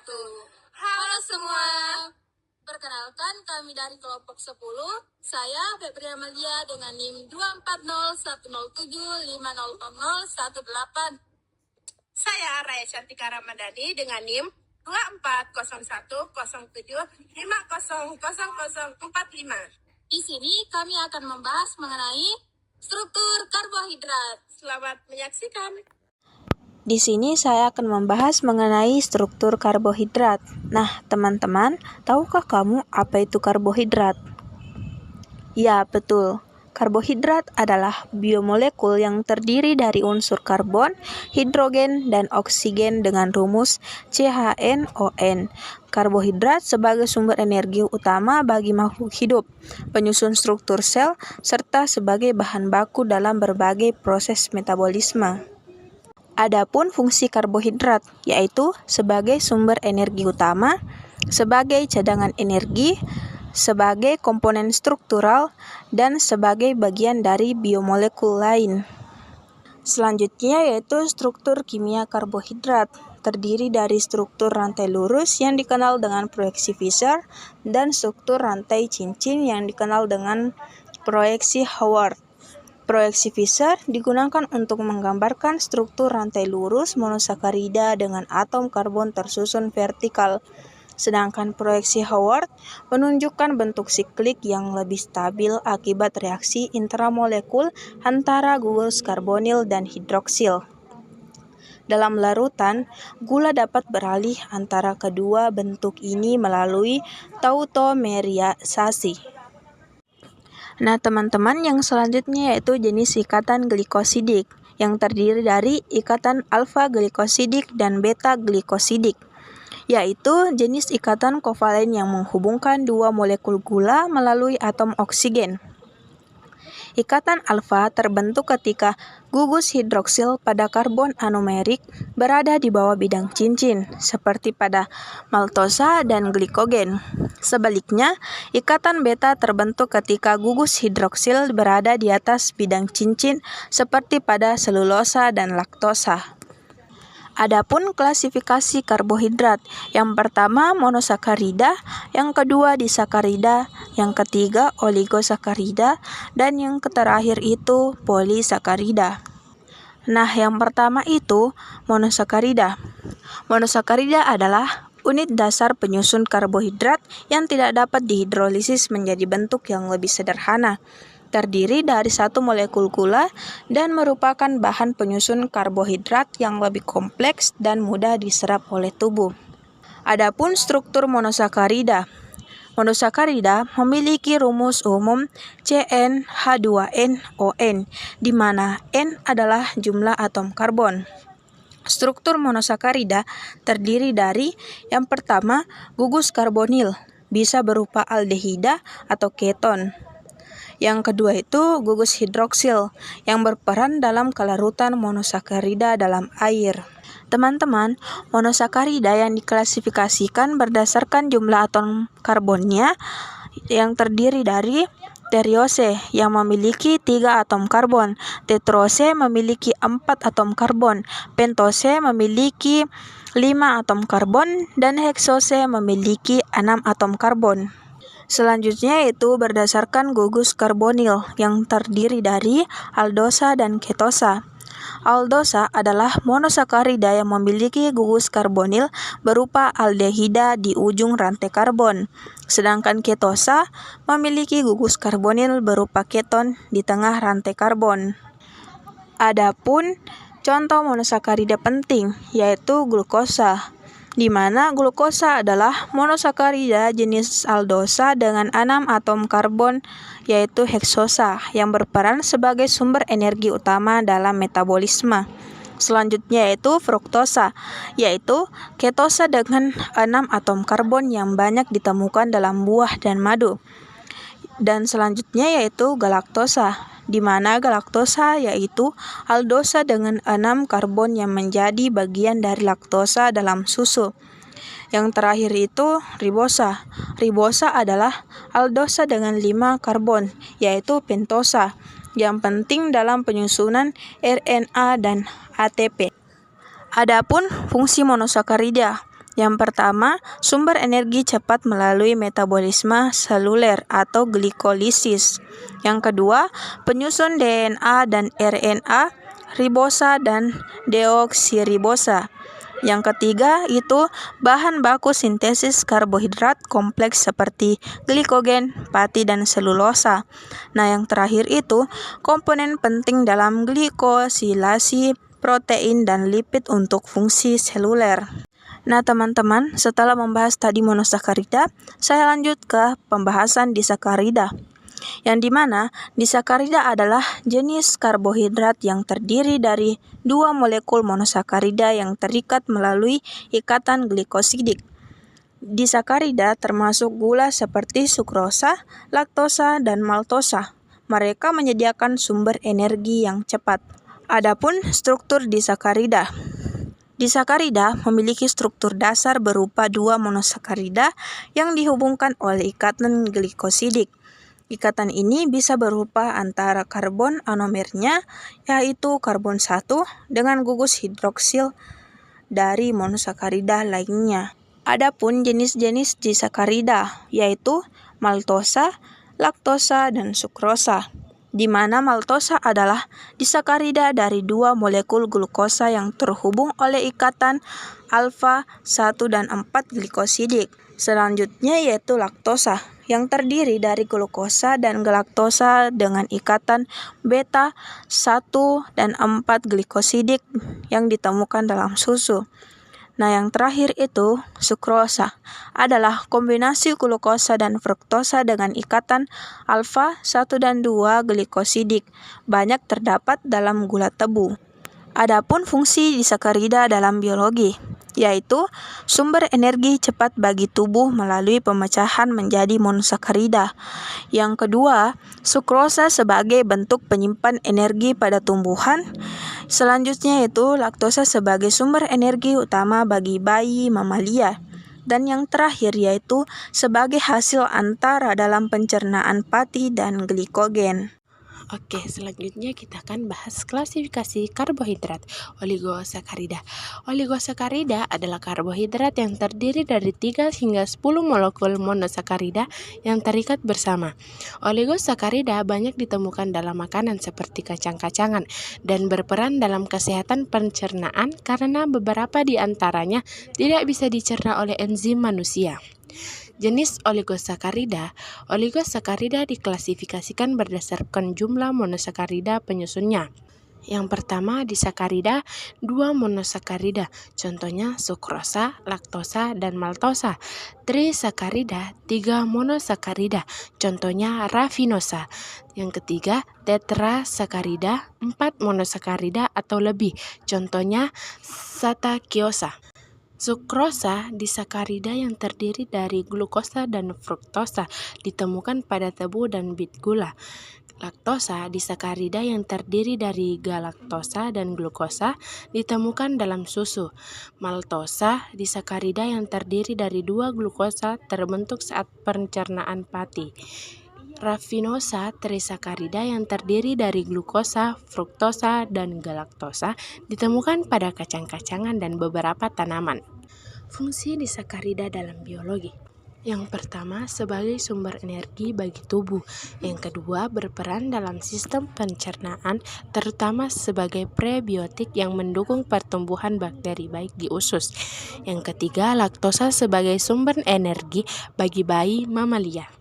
wabarakatuh. Halo semua. Perkenalkan, kami dari kelompok 10. Saya Febri Amalia dengan NIM 24010750018. Saya Raya Cantika Ramadhani dengan NIM 240110500045. Di sini kami akan membahas mengenai struktur karbohidrat. Selamat menyaksikan. Di sini saya akan membahas mengenai struktur karbohidrat. Nah, teman-teman, tahukah kamu apa itu karbohidrat? Ya, betul. Karbohidrat adalah biomolekul yang terdiri dari unsur karbon, hidrogen, dan oksigen dengan rumus CHNON. Karbohidrat sebagai sumber energi utama bagi makhluk hidup, penyusun struktur sel, serta sebagai bahan baku dalam berbagai proses metabolisme. Adapun fungsi karbohidrat, yaitu sebagai sumber energi utama, sebagai cadangan energi, sebagai komponen struktural, dan sebagai bagian dari biomolekul lain. Selanjutnya yaitu struktur kimia karbohidrat, terdiri dari struktur rantai lurus yang dikenal dengan proyeksi Fischer dan struktur rantai cincin yang dikenal dengan proyeksi Howard. Proyeksi Fischer digunakan untuk menggambarkan struktur rantai lurus monosakarida dengan atom karbon tersusun vertikal, sedangkan proyeksi Howard menunjukkan bentuk siklik yang lebih stabil akibat reaksi intramolekul antara gugus karbonil dan hidroksil. Dalam larutan, gula dapat beralih antara kedua bentuk ini melalui tautomerisasi. Nah, teman-teman, yang selanjutnya yaitu jenis ikatan glikosidik yang terdiri dari ikatan alfa glikosidik dan beta glikosidik, yaitu jenis ikatan kovalen yang menghubungkan dua molekul gula melalui atom oksigen. Ikatan alfa terbentuk ketika gugus hidroksil pada karbon anomerik berada di bawah bidang cincin, seperti pada maltosa dan glikogen. Sebaliknya, ikatan beta terbentuk ketika gugus hidroksil berada di atas bidang cincin, seperti pada selulosa dan laktosa. Adapun klasifikasi karbohidrat, yang pertama monosakarida, yang kedua disakarida, yang ketiga oligosakarida, dan yang terakhir itu polisakarida. Nah, yang pertama itu monosakarida. Monosakarida adalah unit dasar penyusun karbohidrat yang tidak dapat dihidrolisis menjadi bentuk yang lebih sederhana. Terdiri dari satu molekul gula dan merupakan bahan penyusun karbohidrat yang lebih kompleks dan mudah diserap oleh tubuh. Adapun struktur monosakarida. Monosakarida memiliki rumus umum CnH2nOn, di mana N adalah jumlah atom karbon. Struktur monosakarida terdiri dari yang pertama gugus karbonil, bisa berupa aldehida atau keton. Yang kedua itu gugus hidroksil yang berperan dalam kelarutan monosakarida dalam air. Teman-teman, monosakarida yang diklasifikasikan berdasarkan jumlah atom karbonnya yang terdiri dari teriose yang memiliki 3 atom karbon, tetrose memiliki 4 atom karbon, pentose memiliki 5 atom karbon, dan heksose memiliki 6 atom karbon. Selanjutnya yaitu berdasarkan gugus karbonil yang terdiri dari aldosa dan ketosa. Aldosa adalah monosakarida yang memiliki gugus karbonil berupa aldehida di ujung rantai karbon, sedangkan ketosa memiliki gugus karbonil berupa keton di tengah rantai karbon. Adapun contoh monosakarida penting yaitu glukosa, di mana glukosa adalah monosakarida jenis aldosa dengan 6 atom karbon yaitu heksosa yang berperan sebagai sumber energi utama dalam metabolisme. Selanjutnya yaitu fruktosa, yaitu ketosa dengan 6 atom karbon yang banyak ditemukan dalam buah dan madu. Dan selanjutnya yaitu galaktosa, di mana galaktosa yaitu aldosa dengan 6 karbon yang menjadi bagian dari laktosa dalam susu. Yang terakhir itu ribosa. Ribosa adalah aldosa dengan 5 karbon, yaitu pentosa, yang penting dalam penyusunan RNA dan ATP. Adapun fungsi monosakarida, Yang pertama, sumber energi cepat melalui metabolisme seluler atau glikolisis. Yang kedua, penyusun DNA dan RNA, ribosa dan deoksiribosa. Yang ketiga itu bahan baku sintesis karbohidrat kompleks seperti glikogen, pati, dan selulosa. Nah, yang terakhir itu komponen penting dalam glikosilasi protein dan lipid untuk fungsi seluler. Nah, teman-teman, setelah membahas tadi monosakarida, saya lanjut ke pembahasan disakarida. Yang dimana disakarida adalah jenis karbohidrat yang terdiri dari dua molekul monosakarida yang terikat melalui ikatan glikosidik. Disakarida termasuk gula seperti sukrosa, laktosa, dan maltosa. Mereka menyediakan sumber energi yang cepat. Adapun struktur disakarida. Disakarida memiliki struktur dasar berupa dua monosakarida yang dihubungkan oleh ikatan glikosidik. Ikatan ini bisa berupa antara karbon anomernya, yaitu karbon 1, dengan gugus hidroksil dari monosakarida lainnya. Adapun jenis-jenis disakarida, yaitu maltosa, laktosa, dan sukrosa, di mana maltosa adalah disakarida dari dua molekul glukosa yang terhubung oleh ikatan alfa 1 dan 4 glikosidik. Selanjutnya yaitu laktosa, yang terdiri dari glukosa dan galaktosa dengan ikatan beta 1 dan 4 glikosidik yang ditemukan dalam susu. Nah, yang terakhir itu sukrosa adalah kombinasi glukosa dan fruktosa dengan ikatan alfa 1 dan 2 glikosidik, banyak terdapat dalam gula tebu. Adapun fungsi disakarida dalam biologi, yaitu sumber energi cepat bagi tubuh melalui pemecahan menjadi monosakarida. Yang kedua, sukrosa sebagai bentuk penyimpan energi pada tumbuhan. Selanjutnya yaitu laktosa sebagai sumber energi utama bagi bayi mamalia. Dan yang terakhir yaitu sebagai hasil antara dalam pencernaan pati dan glikogen. Oke, selanjutnya kita akan bahas klasifikasi karbohidrat oligosakarida. Oligosakarida adalah karbohidrat yang terdiri dari 3 hingga 10 molekul monosakarida yang terikat bersama. Oligosakarida banyak ditemukan dalam makanan seperti kacang-kacangan dan berperan dalam kesehatan pencernaan karena beberapa di antaranya tidak bisa dicerna oleh enzim manusia. Jenis oligosakarida. Oligosakarida diklasifikasikan berdasarkan jumlah monosakarida penyusunnya. Yang pertama disakarida, 2 monosakarida, contohnya sukrosa, laktosa, dan maltosa. Trisakarida, 3 monosakarida, contohnya rafinosa. Yang ketiga tetrasakarida, 4 monosakarida atau lebih, contohnya satakiosa. Sukrosa disakarida yang terdiri dari glukosa dan fruktosa, ditemukan pada tebu dan bit gula. Laktosa disakarida yang terdiri dari galaktosa dan glukosa, ditemukan dalam susu. Maltosa disakarida yang terdiri dari 2 glukosa terbentuk saat pencernaan pati. Rafinosa trisakarida yang terdiri dari glukosa, fruktosa, dan galaktosa ditemukan pada kacang-kacangan dan beberapa tanaman. Fungsi disakarida dalam biologi. Yang pertama, sebagai sumber energi bagi tubuh. Yang kedua, berperan dalam sistem pencernaan, terutama sebagai prebiotik yang mendukung pertumbuhan bakteri baik di usus. Yang ketiga, laktosa sebagai sumber energi bagi bayi mamalia.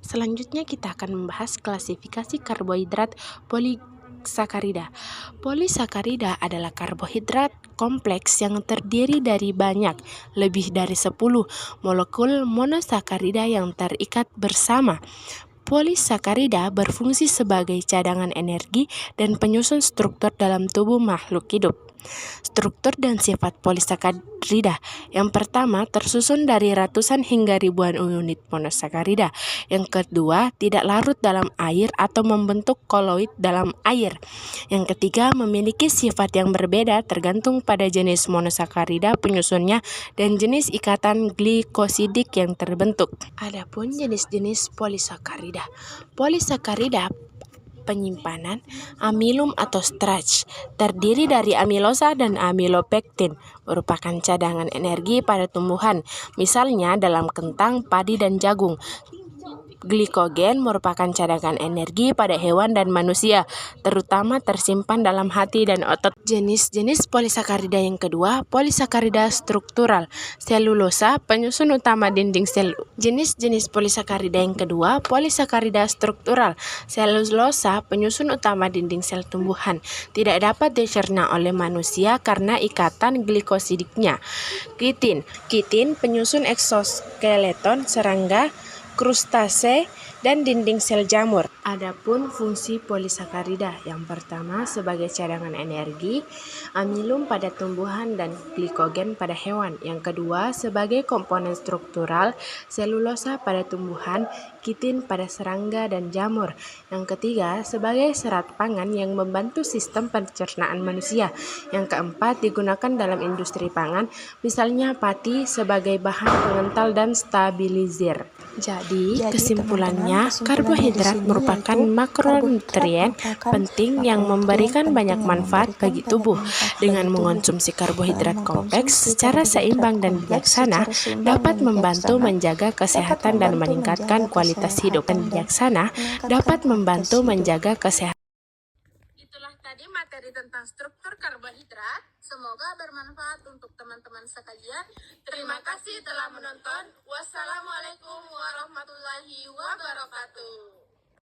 Selanjutnya kita akan membahas klasifikasi karbohidrat polisakarida. Polisakarida adalah karbohidrat kompleks yang terdiri dari lebih dari 10 molekul monosakarida yang terikat bersama. Polisakarida berfungsi sebagai cadangan energi dan penyusun struktur dalam tubuh makhluk hidup. Struktur dan sifat polisakarida. Yang pertama, tersusun dari ratusan hingga ribuan unit monosakarida. Yang kedua, tidak larut dalam air atau membentuk koloid dalam air. Yang ketiga, memiliki sifat yang berbeda tergantung pada jenis monosakarida penyusunnya dan jenis ikatan glikosidik yang terbentuk. Adapun jenis-jenis polisakarida. Polisakarida penyimpanan, amilum atau starch, terdiri dari amilosa dan amilopektin, merupakan cadangan energi pada tumbuhan, misalnya dalam kentang, padi, dan jagung. Glikogen merupakan cadangan energi pada hewan dan manusia, terutama tersimpan dalam hati dan otot. Jenis-jenis polisakarida yang kedua, polisakarida struktural, selulosa, penyusun utama dinding sel. Jenis-jenis polisakarida yang kedua, polisakarida struktural, selulosa, penyusun utama dinding sel tumbuhan, tidak dapat dicerna oleh manusia karena ikatan glikosidiknya. Kitin, penyusun eksoskeleton serangga, krustase, dan dinding sel jamur. Adapun fungsi polisakarida, yang pertama sebagai cadangan energi, amilum pada tumbuhan dan glikogen pada hewan. Yang kedua sebagai komponen struktural, selulosa pada tumbuhan, kitin pada serangga dan jamur. Yang ketiga sebagai serat pangan yang membantu sistem pencernaan manusia. Yang keempat digunakan dalam industri pangan, misalnya pati sebagai bahan pengental dan stabilizer. Jadi kesimpulannya, karbohidrat merupakan makronutrien penting yang memberikan banyak manfaat bagi tubuh. Dengan mengonsumsi karbohidrat kompleks secara seimbang dan bijaksana, dapat membantu menjaga kesehatan dan meningkatkan kualitas hidup. Dan bijaksana dapat membantu menjaga kesehatan. Itulah tadi materi tentang struktur karbohidrat. Semoga bermanfaat untuk teman-teman sekalian. Terima kasih telah menonton. Wassalamualaikum warahmatullahi wabarakatuh.